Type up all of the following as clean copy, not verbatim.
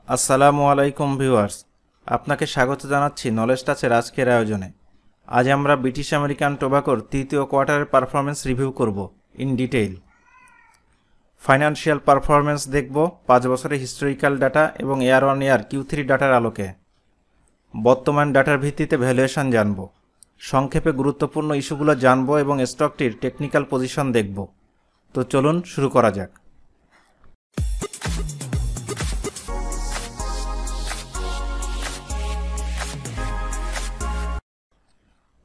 আসসালামু আলাইকুম ভিউয়ার্স, আপনাকে স্বাগত জানাচ্ছি নলেজ টাচের আজকের আয়োজনে। আজ আমরা ব্রিটিশ আমেরিকান টোবাকোর তৃতীয় কোয়ার্টারের পারফরমেন্স রিভিউ করব ইন ডিটেইল। ফাইন্যান্সিয়াল পারফরমেন্স দেখব 5 বছরের হিস্টোরিক্যাল ডাটা এবং ইয়ার অন ইয়ার Q3 ডাটার আলোকে। বর্তমান ডাটার ভিত্তিতে ভ্যালুয়েশন জানব। সংক্ষেপে গুরুত্বপূর্ণ ইস্যুগুলো জানব এবং স্টকটির টেকনিক্যাল পজিশন দেখব। তো চলুন শুরু করা যাক।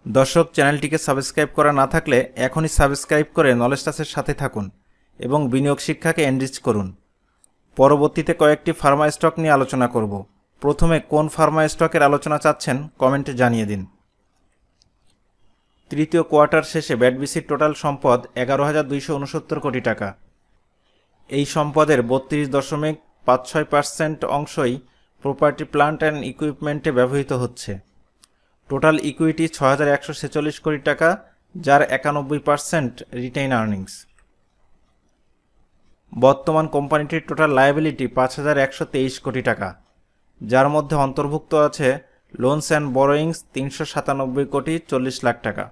দর্শক, চ্যানেলটিকে সাবস্ক্রাইব করা না থাকলে এখনই সাবস্ক্রাইব করে নলেজ টাচের সাথে থাকুন এবং বিনিয়োগ শিক্ষাকে এনরিচ করুন। পরবর্তীতে কয়েকটি ফার্মা স্টক নিয়ে আলোচনা করব। প্রথমে কোন ফার্মা স্টকের আলোচনা চাচ্ছেন কমেন্টে জানিয়ে দিন। তৃতীয় কোয়ার্টার শেষে ব্যাডবিসির টোটাল সম্পদ 11,269 কোটি টাকা। এই সম্পদের 32.56% অংশই প্রপার্টি, প্ল্যান্ট অ্যান্ড ইকুইপমেন্টে ব্যবহৃত হচ্ছে। টোটাল ইকুইটি 6,146 কোটি টাকা, যার 91% রিটেইন আর্নিংস। বর্তমান কোম্পানিটির টোটাল লায়াবিলিটি 5,123 কোটি টাকা, যার মধ্যে অন্তর্ভুক্ত আছে লোনস অ্যান্ড বরোয়িংস 397 কোটি 40 লাখ টাকা।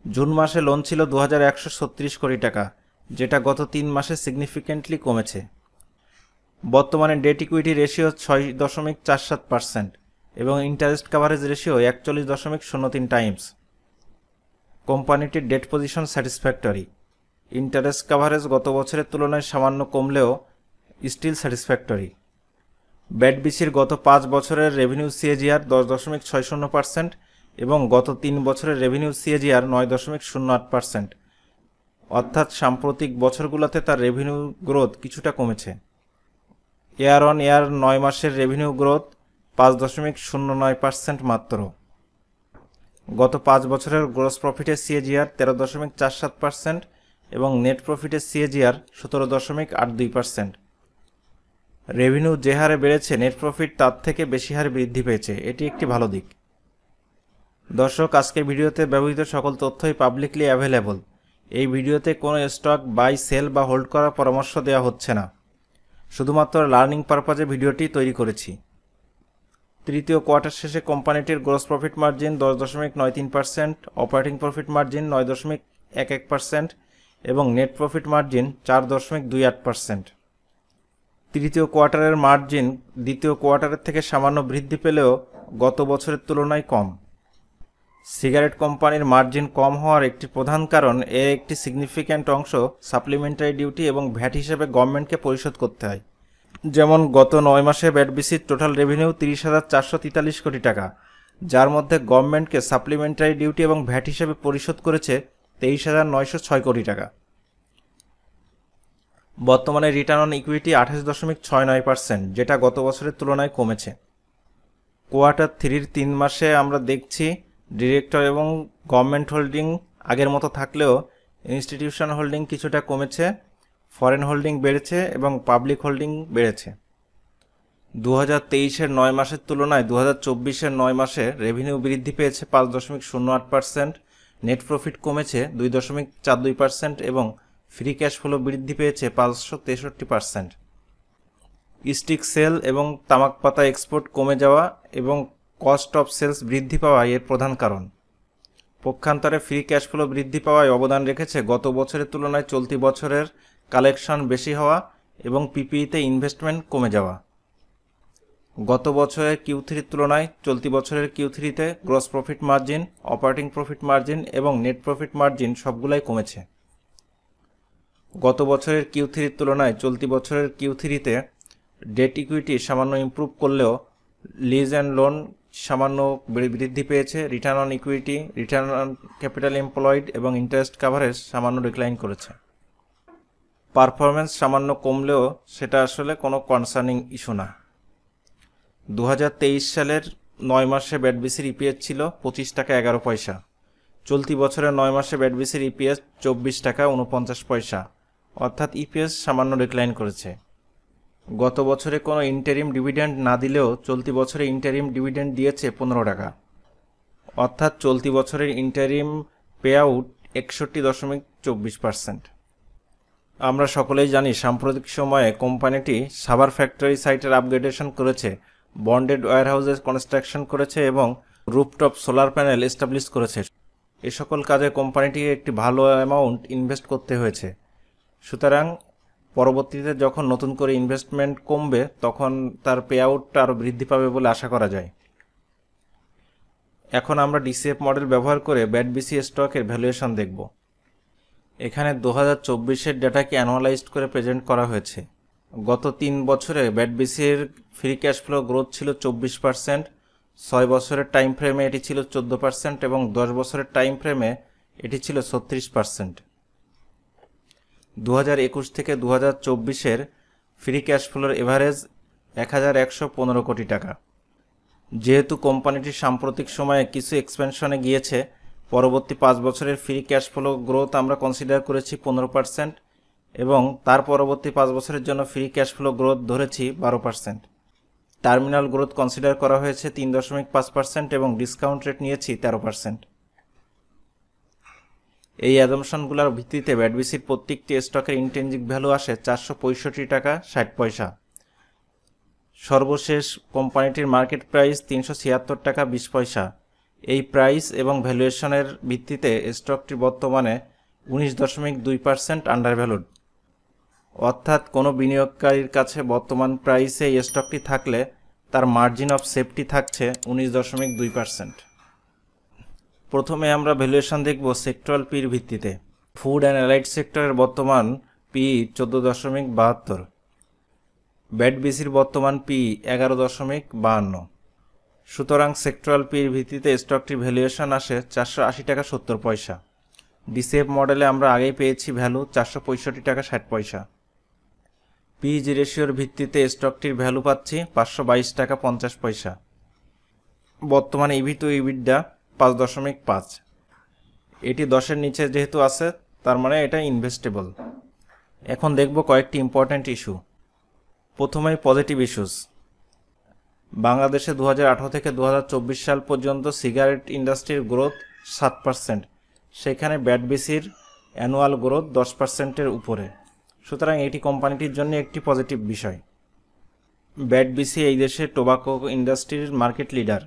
জুন মাসে লোন ছিল 2,136 কোটি টাকা, যেটা গত 3 মাসে সিগনিফিক্যান্টলি কমেছে। বর্তমানে ডেট ইকুইটি রেশিও 6.47% এবং ইন্টারেস্ট কাভারেজ রেশিও 41.03 টাইমস। কোম্পানিটির debt position satisfactory. Interest coverage গত বছরের তুলনায় সামান্য কমলেও স্টিল স্যাটিসফ্যাক্টরি। ব্যাডবিসির গত 5 বছরের রেভিনিউ সিএজিআর 10.60% এবং গত 3 বছরের রেভিনিউ সিএজিআর 9.08%, অর্থাৎ সাম্প্রতিক বছরগুলোতে তার রেভিনিউ গ্রোথ কিছুটা কমেছে। ইয়ার অন ইয়ার 9 মাসের রেভিনিউ গ্রোথ 5.09% মাত্র। গত 5 বছরের গ্রস প্রফিটের সিএজিআর 13.47% এবং নেট প্রফিটের সিএজিআর 17.82%। রেভিনিউ যে হারে বেড়েছে, নেট প্রফিট তার থেকে বেশি হারে বৃদ্ধি পেয়েছে, এটি একটি ভালো দিক। দর্শক, আজকের ভিডিওতে ব্যবহৃত সকল তথ্যই পাবলিকলি অ্যাভেলেবল। এই ভিডিওতে কোনো স্টক বাই, সেল বা হোল্ড করার পরামর্শ দেওয়া হচ্ছে না, শুধুমাত্র লার্নিং পারপাজে ভিডিওটি তৈরি করেছি। তৃতীয় কোয়ার্টার শেষে কোম্পানিটির gross profit margin 10.93%, operating profit margin 9.11% এবং নেট প্রফিট মার্জিন 4.28%। তৃতীয় কোয়ার্টারের মার্জিন দ্বিতীয় কোয়ার্টারের থেকে সামান্য বৃদ্ধি পেলেও গত বছরের তুলনায় কম। সিগারেট কোম্পানির মার্জিন কম হওয়ার একটি প্রধান কারণ এর একটি সিগনিফিক্যান্ট অংশ সাপ্লিমেন্টারি ডিউটি এবং ভ্যাট হিসেবে গভর্নমেন্টকে পরিশোধ করতে হয়। যেমন গত 9 মাসে ব্যাডবিসির টোটাল রেভিনিউ 30,443 কোটি টাকা, যার মধ্যে গভর্নমেন্টকে সাপ্লিমেন্টারি ডিউটি এবং ভ্যাট হিসেবে পরিশোধ করেছে 23,906 কোটি টাকা। বর্তমানে রিটার্ন অন ইকুইটি 28.69%, যেটা গত বছরের তুলনায় কমেছে। কোয়ার্টার 3-র 3 মাসে আমরা দেখছি ডিরেক্টর এবং গভর্নমেন্ট হোল্ডিং আগের মতো থাকলেও ইনস্টিটিউশন হোল্ডিং কিছুটা কমেছে, ফরেন হোল্ডিং বেড়েছে এবং পাবলিক হোল্ডিং বেড়েছে। 2023-এর 9 মাসের তুলনায় 2024-এর 9 মাসে রেভিনিউ বৃদ্ধি পেয়েছে 5.08%, নেট প্রফিট কমেছে 2.42% এবং ফ্রি ক্যাশ ফ্লো বৃদ্ধি পেয়েছে 563%। স্টিক সেল এবং তামাক পাতা এক্সপোর্ট কমে যাওয়া এবং কস্ট অফ সেলস বৃদ্ধি পাওয়া এর প্রধান কারণ। পক্ষান্তরে ফ্রি ক্যাশ ফ্লো বৃদ্ধি পাওয়ায় অবদান রেখেছে গত বছরের তুলনায় চলতি বছরের কালেকশন বেশি হওয়া এবং পিপিইতে ইনভেস্টমেন্ট কমে যাওয়া। গত বছরের Q3-র তুলনায় চলতি বছরের Q3-তে gross profit margin, operating profit margin এবং নেট প্রফিট মার্জিন সবগুলাই কমেছে। গত বছরের Q3-র তুলনায় চলতি বছরের Q3-তে ডেট ইকুইটি সামান্য ইমপ্রুভ করলেও লিজ অ্যান্ড লোন সামান্য বৃদ্ধি পেয়েছে। Return on equity, return on capital employed এবং ইন্টারেস্ট কাভারেজ সামান্য ডিক্লাইন করেছে। পারফরমেন্স সামান্য কমলেও সেটা আসলে কোনো কনসার্নিং ইস্যু না। 2023 সালের 9 মাসে ব্যাডবিসির ইপিএস ছিল 25 টাকা 11 পয়সা। চলতি বছরের 9 মাসে ব্যাডবিসির ইপিএস 24 টাকা 49 পয়সা, অর্থাৎ ইপিএস সামান্য ডিক্লাইন করেছে। গত বছরে কোনো ইন্টারিম ডিভিডেন্ড না দিলেও চলতি বছরে ইন্টারিম ডিভিডেন্ড দিয়েছে 15 টাকা, অর্থাৎ চলতি বছরের ইন্টারিম পে আউট 61.24%। আমরা সকলেই জানি সাম্প্রতিক সময়ে কোম্পানিটি সাভার ফ্যাক্টরি সাইটের আপগ্রেডেশন করেছে, বন্ডেড ওয়্যারহাউসের কনস্ট্রাকশন করেছে এবং রুফটপ সোলার প্যানেল এস্টাবলিশ করেছে। এ সকল কাজে কোম্পানিটিকে একটি ভালো অ্যামাউন্ট ইনভেস্ট করতে হয়েছে। সুতরাং পরবর্তীতে যখন নতুন করে ইনভেস্টমেন্ট কমবে তখন তার পে আউটটা আরও বৃদ্ধি পাবে বলে আশা করা যায়। এখন আমরা ডিসিএফ মডেল ব্যবহার করে ব্যাডবিসি স্টকের ভ্যালুয়েশন দেখব। এখানে 2024-এর ডাটাকে অ্যানুয়ালাইজড করে প্রেজেন্ট করা হয়েছে। গত 3 বছরে ব্যাডবিসির ফ্রি ক্যাশ ফ্লো গ্রোথ ছিল 24%, 6 বছরের টাইম ফ্রেমে এটি ছিল 14% এবং 10 বছরের টাইম ফ্রেমে এটি ছিল 36%। 2021 থেকে 2024-এর ফ্রি ক্যাশ ফ্লোর এভারেজ 1115 কোটি টাকা। যেহেতু কোম্পানিটি সাম্প্রতিক সময়ে কিছু এক্সপেনশনে গিয়েছে, পরবর্তী 5 বছরের ফ্রি ক্যাশ ফ্লো গ্রোথ আমরা কনসিডার করেছি 15% এবং তার পরবর্তী 5 বছরের জন্য ফ্রি ক্যাশ ফ্লো গ্রোথ ধরেছি 12%। টার্মিনাল গ্রোথ কনসিডার করা হয়েছে 3.5% এবং ডিসকাউন্ট রেট নিয়েছি 13%। এই অ্যাজাম্পশনগুলোর ভিত্তিতে ব্যাডবিসির প্রত্যেকটি স্টকের ইন্ট্রিনসিক ভ্যালু আসে 465 টাকা 60 পয়সা। সর্বশেষ কোম্পানিটির মার্কেট প্রাইস 376 টাকা 20 পয়সা। এই প্রাইস এবং ভ্যালুয়েশনের ভিত্তিতে স্টকটি বর্তমানে 19.2% আন্ডারভ্যালুড। অর্থাৎ কোনো বিনিয়োগকারীর কাছে বর্তমান প্রাইসে এই স্টকটি থাকলে তার মার্জিন অফ সেফটি থাকছে 19.2%। প্রথমে আমরা ভ্যালুয়েশন দেখব সেক্টরাল পির ভিত্তিতে। ফুড অ্যান্ড অ্যালাইড সেক্টরের বর্তমান পি 14.72, ব্যাডবিসির বর্তমান পি 11.52। সুতরাং সেক্টরাল পির ভিত্তিতে স্টকটির ভ্যালুয়েশন আসে 480 টাকা 70 পয়সা। ডিসিএফ মডেলে আমরা আগেই পেয়েছি ভ্যালু 465 টাকা 60 পয়সা। পিজি রেশিওর ভিত্তিতে স্টকটির ভ্যালু পাচ্ছি 522 টাকা 50 পয়সা। বর্তমানে ইভি টু ইবিডা 5.5। এটি 10-এর নিচে যেহেতু আছে তার মানে এটা ইনভেস্টেবল। এখন দেখব কয়েকটি ইম্পর্ট্যান্ট ইস্যু। প্রথমেই পজিটিভ ইস্যুস। বাংলাদেশে 2018 থেকে 2024 সাল পর্যন্ত সিগারেট ইন্ডাস্ট্রির গ্রোথ 7%, সেখানে ব্যাডবিসির অ্যানুয়াল গ্রোথ 10%-এর উপরে। সুতরাং এটি কোম্পানিটির জন্য একটি পজিটিভ বিষয়। ব্যাডবিসি এই দেশে টোবাকো ইন্ডাস্ট্রির মার্কেট লিডার।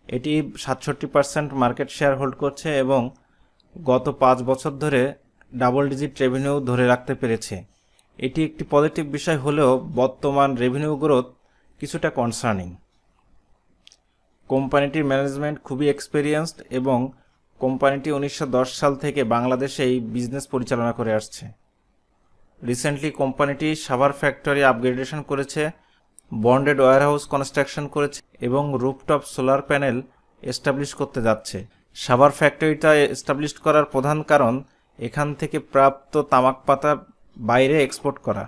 এটি 67% মার্কেট শেয়ার হোল্ড করছে এবং গত 5 বছর ধরে ডাবল ডিজিট রেভিনিউ ধরে রাখতে পেরেছে। এটি একটি পজিটিভ বিষয় হলেও বর্তমান রেভিনিউ গ্রোথ কিছুটা কনসার্নিং। কোম্পানিটির ম্যানেজমেন্ট খুবই এক্সপেরিয়েন্সড এবং কোম্পানিটি 1910 সাল থেকে বাংলাদেশে এই বিজনেস পরিচালনা করে আসছে। রিসেন্টলি কোম্পানিটি সাভার ফ্যাক্টরি আপগ্রেডেশন করেছে, বন্ডেড ওয়্যারহাউস কনস্ট্রাকশন করেছে এবং রুফটপ সোলার প্যানেল এস্টাবলিশ করতে যাচ্ছে। সাভার ফ্যাক্টরিটা এস্টাবলিশ করার প্রধান কারণ এখান থেকে প্রাপ্ত তামাক পাতা বাইরে এক্সপোর্ট করা।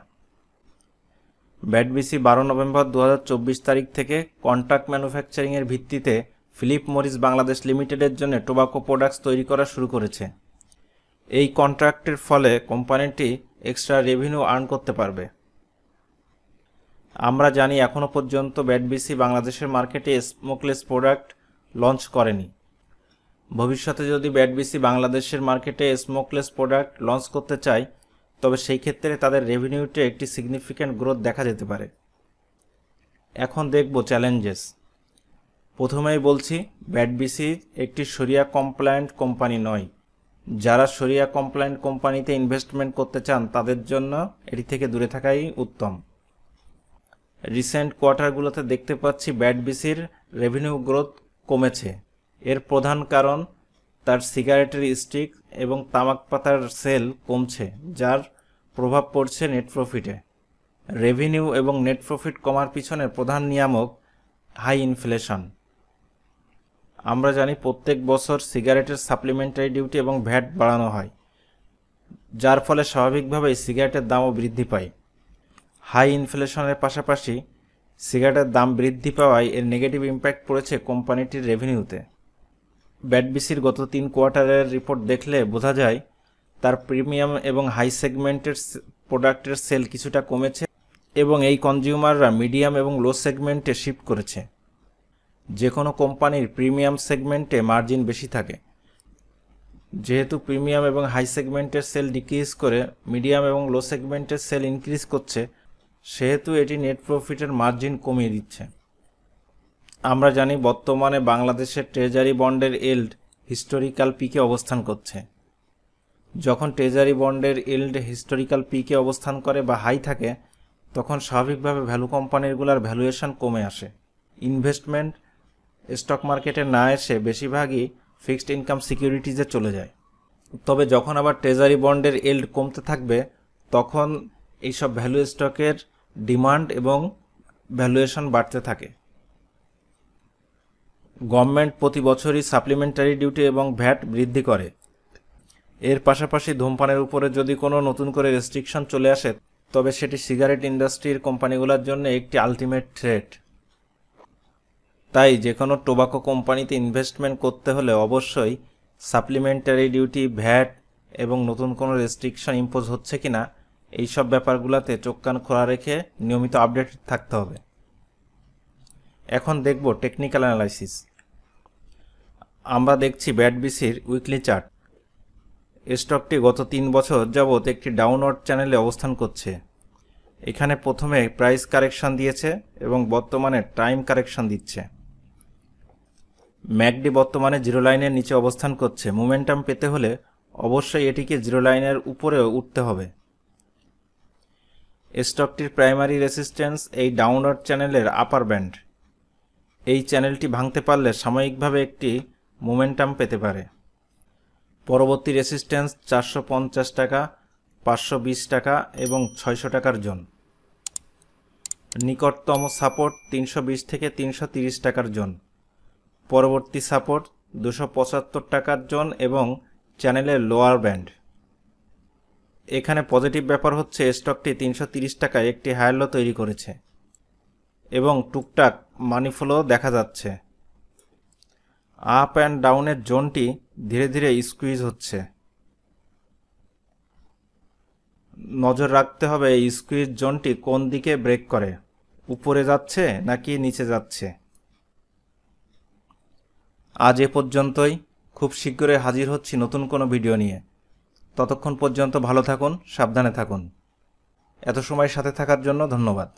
ব্যাডবিসি 12 নভেম্বর 2024 তারিখ থেকে কন্ট্রাক্ট ম্যানুফ্যাকচারিংয়ের ভিত্তিতে ফিলিপ মরিস বাংলাদেশ লিমিটেডের জন্য টোবাকো প্রোডাক্টস তৈরি করা শুরু করেছে। এই কন্ট্রাক্টের ফলে কোম্পানিটি এক্সট্রা রেভিনিউ আর্ন করতে পারবে। আমরা জানি এখনও পর্যন্ত ব্যাডবিসি বাংলাদেশের মার্কেটে স্মোকলেস প্রোডাক্ট লঞ্চ করেনি। ভবিষ্যতে যদি ব্যাডবিসি বাংলাদেশের মার্কেটে স্মোকলেস প্রোডাক্ট লঞ্চ করতে চায় তবে সেই ক্ষেত্রে তাদের রেভিনিউতে একটি সিগনিফিক্যান্ট গ্রোথ দেখা যেতে পারে। এখন দেখব চ্যালেঞ্জেস। প্রথমেই বলছি ব্যাডবিসি একটি শরিয়া কমপ্লায়েন্ট কোম্পানি নয়। যারা শরিয়া কমপ্লায়েন্ট কোম্পানিতে ইনভেস্টমেন্ট করতে চান তাদের জন্য এটি থেকে দূরে থাকাই উত্তম। রিসেন্ট কোয়ার্টারগুলোতে দেখতে পাচ্ছি ব্যাডবিসির রেভিনিউ গ্রোথ কমেছে। এর প্রধান কারণ তার সিগারেটের স্টিক এবং তামাক পাতার সেল কমছে, যার প্রভাব পড়ছে নেট প্রফিটে। রেভিনিউ এবং নেট প্রফিট কমার পিছনে প্রধান নিয়ামক হাই ইনফ্লেশন। আমরা জানি প্রত্যেক বছর সিগারেটের সাপ্লিমেন্টারি ডিউটি এবং ভ্যাট বাড়ানো হয়, যার ফলে স্বাভাবিকভাবেই সিগারেটের দামও বৃদ্ধি পায়। হাই ইনফ্লেশনের পাশাপাশি সিগারেটের দাম বৃদ্ধি পাওয়ায় এর নেগেটিভ ইম্প্যাক্ট পড়েছে কোম্পানিটির রেভিনিউতে। ব্যাডবিসির গত 3 কোয়ার্টারের রিপোর্ট দেখলে বোঝা যায় তার প্রিমিয়াম এবং হাই সেগমেন্টের প্রোডাক্টের সেল কিছুটা কমেছে এবং এই কনজিউমাররা মিডিয়াম এবং লো সেগমেন্টে শিফট করেছে। যে কোনো কোম্পানির প্রিমিয়াম সেগমেন্টে মার্জিন বেশি থাকে। যেহেতু প্রিমিয়াম এবং হাই সেগমেন্টের সেল ডিক্রিজ করে মিডিয়াম এবং লো সেগমেন্টের সেল ইনক্রিজ করছে, সেহেতু এটি নেট প্রফিটের মার্জিন কমিয়ে দিচ্ছে। আমরা জানি বর্তমানে বাংলাদেশের ট্রেজারি বন্ডের ইল্ড হিস্টোরিক্যাল পিকে অবস্থান করছে। যখন ট্রেজারি বন্ডের ইল্ড হিস্টোরিক্যাল পিকে অবস্থান করে বা হাই থাকে, তখন স্বাভাবিকভাবে ভ্যালু কোম্পানিগুলোর ভ্যালুয়েশন কমে আসে। ইনভেস্টমেন্ট স্টক মার্কেটে না এসে বেশিরভাগই ফিক্সড ইনকাম সিকিউরিটিজে চলে যায়। তবে যখন আবার ট্রেজারি বন্ডের ইল্ড কমতে থাকবে, তখন এইসব ভ্যালু স্টকের ডিমান্ড এবং ভ্যালুয়েশন বাড়তে থাকে। গভর্নমেন্ট প্রতি বছরই সাপ্লিমেন্টারি ডিউটি এবং ভ্যাট বৃদ্ধি করে। এর পাশাপাশি ধূমপানের উপরে যদি কোনো নতুন করে রেস্ট্রিকশন চলে আসে, তবে সেটি সিগারেট ইন্ডাস্ট্রির কোম্পানিগুলোর জন্য একটি আলটিমেট থ্রেট। তাই যে কোনো টোবাকো কোম্পানিতে ইনভেস্টমেন্ট করতে হলে অবশ্যই সাপ্লিমেন্টারি ডিউটি, ভ্যাট এবং নতুন কোনো রেস্ট্রিকশন ইম্পোজ হচ্ছে কিনা এইসব ব্যাপারগুলোতে চোখ কান খোলা রেখে নিয়মিত আপডেটেড থাকতে হবে। এখন দেখব টেকনিক্যাল অ্যানালাইসিস। আমরা দেখছি ব্যাটবিসির উইকলি চার্ট। স্টকটি গত 3 বছর যাবৎ একটি ডাউনওয়ার্ড চ্যানেলে অবস্থান করছে। এখানে প্রথমে প্রাইস কারেকশন দিয়েছে এবং বর্তমানে টাইম কারেকশন দিচ্ছে। ম্যাকডি বর্তমানে জিরো লাইনের নিচে অবস্থান করছে। মোমেন্টাম পেতে হলে অবশ্যই এটিকে জিরো লাইনের উপরে উঠতে হবে। স্টকটির প্রাইমারি রেসিস্ট্যান্স এই ডাউনওয়ার্ড চ্যানেলের আপার ব্যান্ড। এই চ্যানেলটি ভাঙতে পারলে সাময়িকভাবে একটি মোমেন্টাম পেতে পারে। পরবর্তী রেসিস্ট্যান্স 450 টাকা, 520 টাকা এবং 600 টাকার জোন। নিকটতম সাপোর্ট 320 থেকে 330 টাকার জোন। পরবর্তী সাপোর্ট 275 টাকার জোন এবং চ্যানেলের লোয়ার ব্যান্ড। এখানে পজিটিভ ব্যাপার হচ্ছে স্টকটি 330 টাকায় একটি হায়ার লো তৈরি করেছে এবং টুকটাক মানি ফ্লো দেখা যাচ্ছে। আপ অ্যান্ড ডাউনের জোনটি ধীরে ধীরে স্কুইজ হচ্ছে। নজর রাখতে হবে এই স্কুইজ জোনটি কোন দিকে ব্রেক করে, উপরে যাচ্ছে নাকি নিচে যাচ্ছে। আজ এ পর্যন্তই। খুব শীঘ্রই হাজির হচ্ছি নতুন কোনো ভিডিও নিয়ে। ততক্ষণ পর্যন্ত ভালো থাকুন, সাবধানে থাকুন। এত সময় সাথে থাকার জন্য ধন্যবাদ।